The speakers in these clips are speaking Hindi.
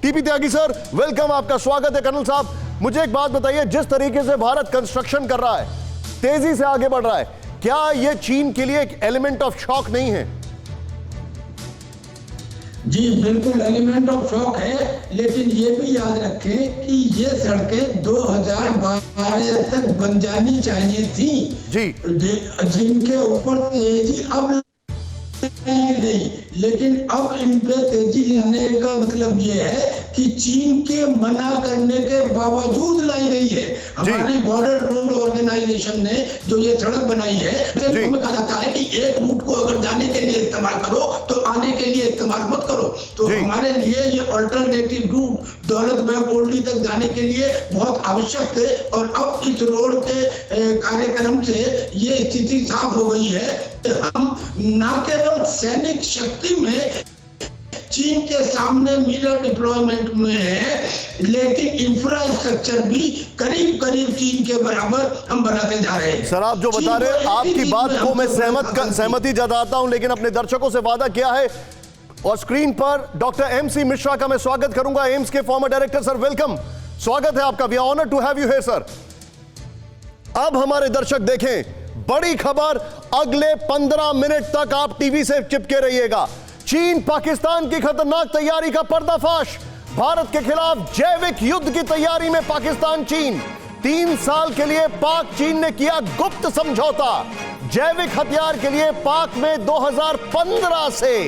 टीपी त्यागी सर, वेलकम, आपका स्वागत है। कर्नल साहब, मुझे एक बात बताइए, जिस तरीके से भारत कंस्ट्रक्शन कर रहा है, तेजी से आगे बढ़ रहा है, क्या यह चीन के लिए एक एलिमेंट ऑफ शॉक नहीं है? जी बिल्कुल एलिमेंट ऑफ शॉक है, लेकिन ये भी याद रखें कि ये सड़कें 2012 तक बन जानी चाहिए थी जी, जिनके ऊपर तेजी अब नहीं, लेकिन अब इन पे तेजी लाने का मतलब ये है कि चीन के मना करने के बावजूद लाई गई है। हमारी बॉर्डर रोड ऑर्गेनाइजेशन ने जो ये सड़क बनाई है, उसमें कहा जाता है कि एक रूट को अगर जाने के लिए इस्तेमाल करो तो आने के लिए इस्तेमाल मत करो। तो हमारे लिए ये अल्टरनेटिव रूट दौलत बेग ओल्डी तक जाने के लिए बहुत आवश्यक थे, और अब इस रोड के कार्यक्रम से ये स्थिति साफ हो गई है। हम न केवल सैनिक शक्ति में चीन के सामने मिरर डिप्लॉयमेंट में है, लेकिन इंफ्रास्ट्रक्चर भी करीब करीब चीन के बराबर हम बनाते जा रहे हैं। सर, आप जो बता रहे हैं, आपकी बात को मैं सहमति जताता हूं, लेकिन अपने दर्शकों से वादा किया है, और स्क्रीन पर डॉक्टर MC मिश्रा का मैं स्वागत करूंगा, एम्स के फॉर्मर डायरेक्टर। सर वेलकम, स्वागत है आपका, we are honoured to have you here sir. अब हमारे दर्शक देखें, बड़ी खबर, अगले 15 मिनट तक आप टीवी से चिपके रहिएगा। चीन पाकिस्तान की खतरनाक तैयारी का पर्दाफाश, भारत के खिलाफ जैविक युद्ध की तैयारी में पाकिस्तान चीन। 3 साल के लिए पाक चीन ने किया गुप्त समझौता। जैविक हथियार के लिए पाक में 2015 से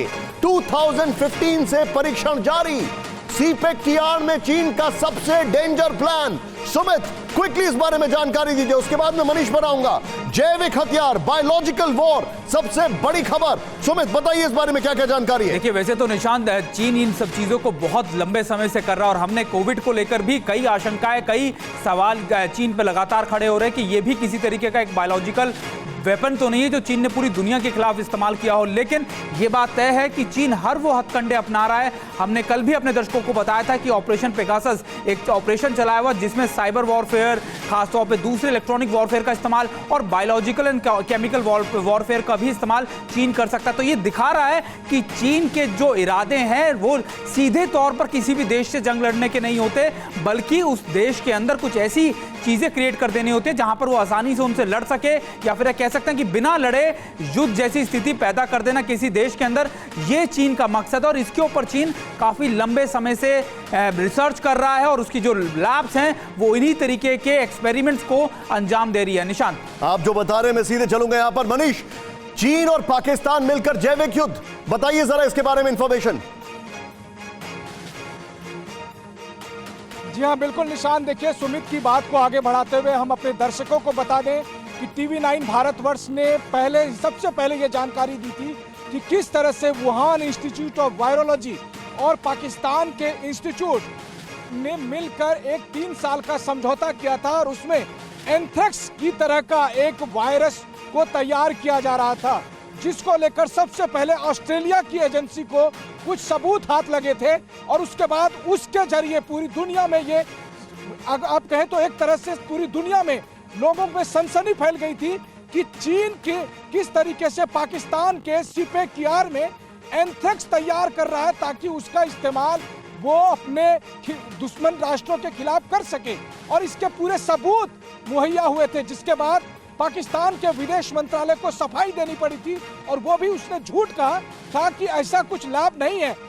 2015 से परीक्षण जारी। सीपेक की आड़ में चीन का सबसे डेंजर प्लान। सुमित, क्विकली इस बारे में जानकारी दीजिए, उसके बाद मैं मनीष पर आऊंगा। जैविक हथियार, बायोलॉजिकल वॉर, सबसे बड़ी खबर। सुमित बताइए इस बारे में क्या क्या जानकारी है। देखिए, वैसे तो निशांत, चीन इन सब चीजों को बहुत लंबे समय से कर रहा है, और हमने कोविड को लेकर भी कई आशंकाएं, कई सवाल चीन पे लगातार खड़े हो रहे हैं कि ये भी किसी तरीके का एक बायोलॉजिकल वेपन तो नहीं है जो चीन ने पूरी दुनिया के खिलाफ इस्तेमाल किया हो। लेकिन यह बात तय है कि चीन हर वो हथकंडे अपना रहा है। हमने कल भी अपने दर्शकों को बताया था कि ऑपरेशन पेगासस एक ऑपरेशन चलाया हुआ, जिसमें साइबर वॉरफेयर, खासतौर पे दूसरे इलेक्ट्रॉनिक वॉरफेयर का इस्तेमाल और बायोलॉजिकल एंड केमिकल वॉरफेयर का भी इस्तेमाल चीन कर सकता है। तो ये दिखा रहा है कि चीन के जो इरादे हैं वो सीधे तौर पर किसी भी देश से जंग लड़ने के नहीं होते, बल्कि उस देश के अंदर कुछ ऐसी चीजें क्रिएट कर देनी होती है जहां पर वो आसानी से उनसे लड़ सके, या फिर कह सकते हैं कि बिना लड़े युद्ध जैसी स्थिति पैदा कर देना किसी देश के अंदर। ये चीन का मकसद है, और इसके ऊपर चीन काफी लंबे समय से रिसर्च कर रहा है, और उसकी जो लैब्स हैं वो इन्हीं तरीके के एक्सपेरिमेंट्स को अंजाम दे रही है। निशांत, आप जो बता रहे हैं मैं सीधे चलूंगा यहां पर। मनीष, चीन और पाकिस्तान मिलकर जैविक युद्ध, बताइए जरा इसके बारे में इंफॉर्मेशन। जी हाँ, बिल्कुल निशान, देखिए, सुमित की बात को आगे बढ़ाते हुए हम अपने दर्शकों को बता दें कि TV9 भारतवर्ष ने सबसे पहले ये जानकारी दी थी कि किस तरह से वुहान इंस्टीट्यूट ऑफ वायरोलॉजी और पाकिस्तान के इंस्टीट्यूट ने मिलकर एक 3 साल का समझौता किया था, और उसमें एंथ्रेक्स की तरह का एक वायरस को तैयार किया जा रहा था, जिसको लेकर सबसे पहले ऑस्ट्रेलिया की एजेंसी को कुछ सबूत हाथ लगे थे, और उसके बाद उसके जरिए पूरी दुनिया में ये, आप कहें तो एक तरह से पूरी दुनिया में लोगों में सनसनी फैल गई थी कि चीन के किस तरीके से पाकिस्तान के सीपेक की आड़ में एंथ्रेक्स तैयार कर रहा है, ताकि उसका इस्तेमाल वो अपने दुश्मन राष्ट्रों के खिलाफ कर सके। और इसके पूरे सबूत मुहैया हुए थे, जिसके बाद पाकिस्तान के विदेश मंत्रालय को सफाई देनी पड़ी थी, और वो भी उसने झूठ कहा था कि ऐसा कुछ लाभ नहीं है।